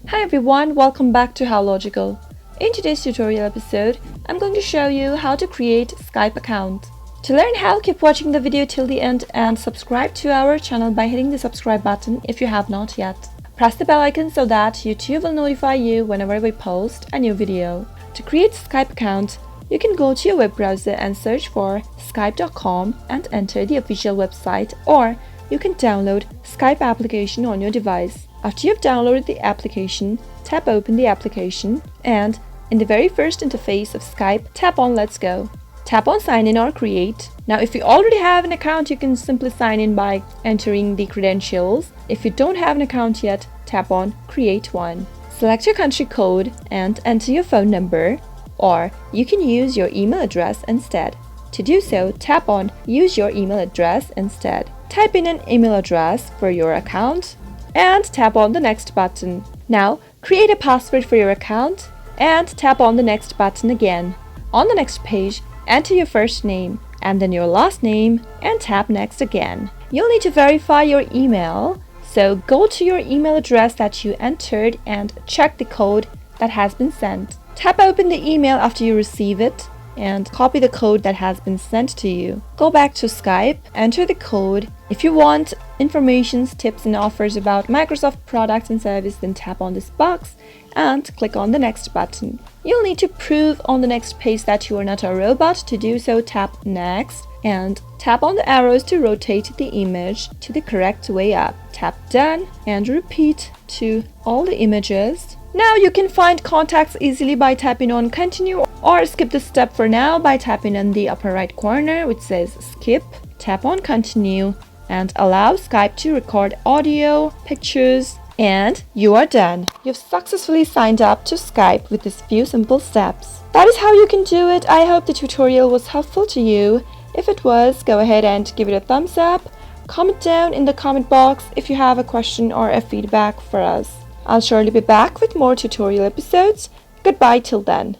Hi everyone, welcome back to How Logical. In today's tutorial episode, I'm going to show you how to create Skype account. To learn how, keep watching the video till the end and subscribe to our channel by hitting the subscribe button if you have not yet. Press the bell icon so that YouTube will notify you whenever we post a new video. To create Skype account, you can go to your web browser and search for skype.com and enter the official website, or you can download Skype application on your device. After you've downloaded the application, tap open the application and in the very first interface of Skype, tap on Let's Go. Tap on Sign In or Create. Now if you already have an account, you can simply sign in by entering the credentials. If you don't have an account yet, tap on Create One. Select your country code and enter your phone number, or you can use your email address instead. To do so, tap on Use your email address instead. Type in an email address for your account and tap on the Next button. Now, create a password for your account and tap on the Next button again. On the next page, enter your first name and then your last name and tap Next again. You'll need to verify your email, so go to your email address that you entered and check the code that has been sent. Tap open the email after you receive it and copy the code that has been sent to you. Go back to Skype, enter the code. If you want information, tips and offers about Microsoft products and services, then tap on this box and click on the Next button. You'll need to prove on the next page that you are not a robot. To do so, tap Next and tap on the arrows to rotate the image to the correct way up. Tap Done and repeat to all the images. Now you can find contacts easily by tapping on Continue, or skip this step for now by tapping on the upper right corner which says Skip. Tap on Continue and allow Skype to record audio, pictures, and you are done. You've successfully signed up to Skype with these few simple steps. That is how you can do it. I hope the tutorial was helpful to you. If it was, go ahead and give it a thumbs up. Comment down in the comment box if you have a question or a feedback for us. I'll surely be back with more tutorial episodes. Goodbye till then.